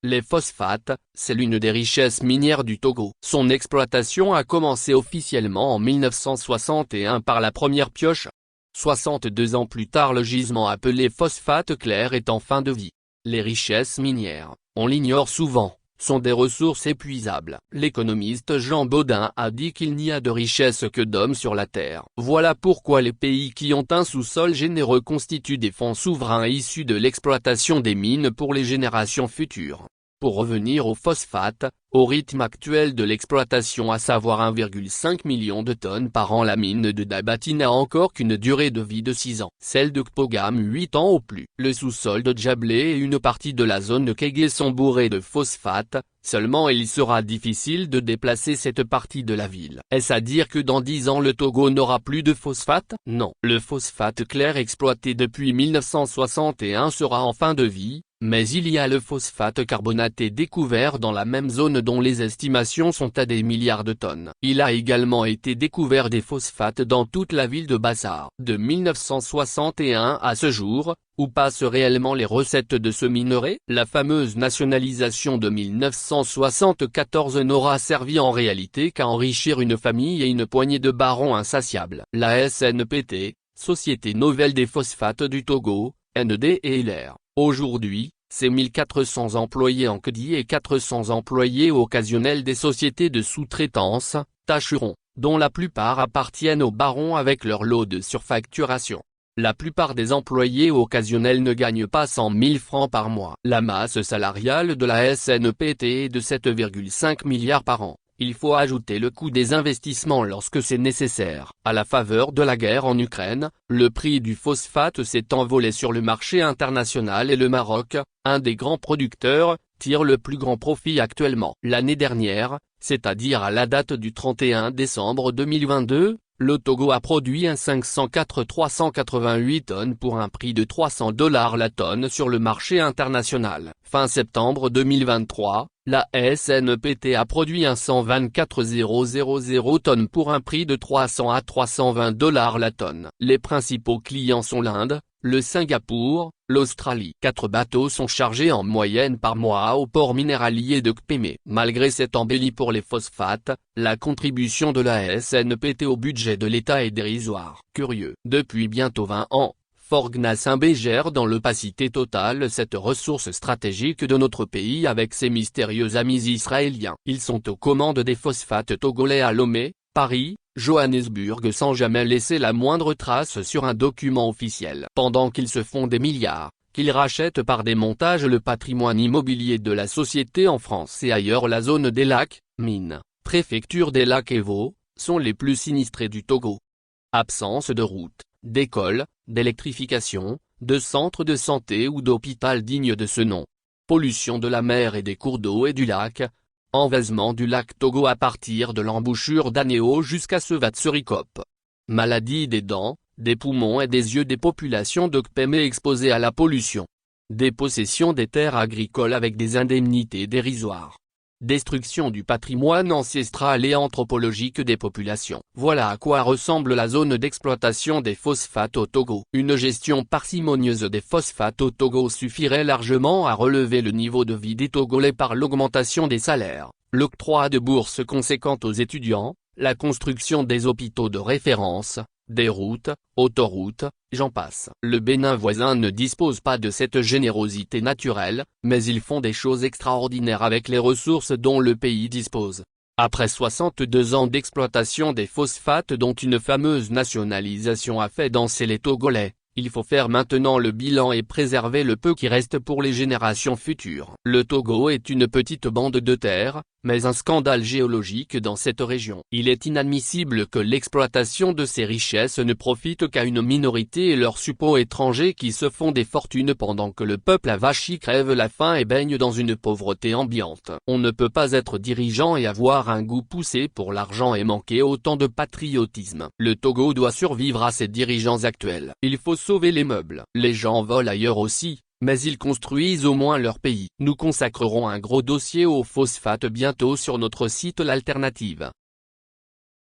Les phosphates, c'est l'une des richesses minières du Togo. Son exploitation a commencé officiellement en 1961 par la première pioche. 62 ans plus tard, le gisement appelé phosphate clair est en fin de vie. Les richesses minières, on l'ignore souvent, sont des ressources épuisables. L'économiste Jean Bodin a dit qu'il n'y a de richesse que d'hommes sur la terre. Voilà pourquoi les pays qui ont un sous-sol généreux constituent des fonds souverains issus de l'exploitation des mines pour les générations futures. Pour revenir au phosphate, au rythme actuel de l'exploitation, à savoir 1,5 million de tonnes par an, la mine de Dabati n'a encore qu'une durée de vie de 6 ans. Celle de Kpogam 8 ans au plus. Le sous-sol de Djablé et une partie de la zone de Kégué sont bourrés de phosphate, seulement il sera difficile de déplacer cette partie de la ville. Est-ce à dire que dans 10 ans le Togo n'aura plus de phosphate? Non. Le phosphate clair exploité depuis 1961 sera en fin de vie. Mais il y a le phosphate carbonaté découvert dans la même zone dont les estimations sont à des milliards de tonnes. Il a également été découvert des phosphates dans toute la ville de Bassar. De 1961 à ce jour, où passent réellement les recettes de ce minerai? La fameuse nationalisation de 1974 n'aura servi en réalité qu'à enrichir une famille et une poignée de barons insatiables. La SNPT, Société Nouvelle des Phosphates du Togo, NDELR. Aujourd'hui, c'est 1400 employés en CDI et 400 employés occasionnels des sociétés de sous-traitance, tâcheront, dont la plupart appartiennent aux barons avec leur lot de surfacturation. La plupart des employés occasionnels ne gagnent pas 100 000 francs par mois. La masse salariale de la SNPT est de 7,5 milliards par an. Il faut ajouter le coût des investissements lorsque c'est nécessaire. À la faveur de la guerre en Ukraine, le prix du phosphate s'est envolé sur le marché international et le Maroc, un des grands producteurs, tire le plus grand profit actuellement. L'année dernière, c'est-à-dire à la date du 31 décembre 2022, le Togo a produit un 388 tonnes pour un prix de $300 la tonne sur le marché international. Fin septembre 2023, la SNPT a produit un 124,000 tonnes pour un prix de $300 à $320 la tonne. Les principaux clients sont l'Inde, le Singapour, l'Australie. 4 bateaux sont chargés en moyenne par mois au port minéralier de Kpémé. Malgré cette embellie pour les phosphates, la contribution de la SNPT au budget de l'État est dérisoire. Curieux. Depuis bientôt 20 ans, Fort Gnassingbé gère dans l'opacité totale cette ressource stratégique de notre pays avec ses mystérieux amis israéliens. Ils sont aux commandes des phosphates togolais à Lomé, Paris, Johannesburg sans jamais laisser la moindre trace sur un document officiel. Pendant qu'ils se font des milliards, qu'ils rachètent par des montages le patrimoine immobilier de la société en France et ailleurs, la zone des lacs, mines, préfecture des lacs et Vaud, sont les plus sinistrés du Togo. Absence de routes, d'écoles, d'électrification, de centres de santé ou d'hôpital digne de ce nom. Pollution de la mer et des cours d'eau et du lac. Envasement du lac Togo à partir de l'embouchure d'Anéo jusqu'à Sevatserikop. Maladie des dents, des poumons et des yeux des populations de Kpémé exposées à la pollution. Dépossession des terres agricoles avec des indemnités dérisoires. Destruction du patrimoine ancestral et anthropologique des populations. Voilà à quoi ressemble la zone d'exploitation des phosphates au Togo. Une gestion parcimonieuse des phosphates au Togo suffirait largement à relever le niveau de vie des Togolais par l'augmentation des salaires, l'octroi de bourses conséquentes aux étudiants, la construction des hôpitaux de référence, des routes, autoroutes, j'en passe. Le Bénin voisin ne dispose pas de cette générosité naturelle, mais ils font des choses extraordinaires avec les ressources dont le pays dispose. Après 62 ans d'exploitation des phosphates dont une fameuse nationalisation a fait danser les Togolais, il faut faire maintenant le bilan et préserver le peu qui reste pour les générations futures. Le Togo est une petite bande de terre, mais un scandale géologique dans cette région. Il est inadmissible que l'exploitation de ces richesses ne profite qu'à une minorité et leurs suppôts étrangers qui se font des fortunes pendant que le peuple avachi crève la faim et baigne dans une pauvreté ambiante. On ne peut pas être dirigeant et avoir un goût poussé pour l'argent et manquer autant de patriotisme. Le Togo doit survivre à ses dirigeants actuels. Il faut sauver les meubles. Les gens volent ailleurs aussi, mais ils construisent au moins leur pays. Nous consacrerons un gros dossier aux phosphates bientôt sur notre site L'Alternative.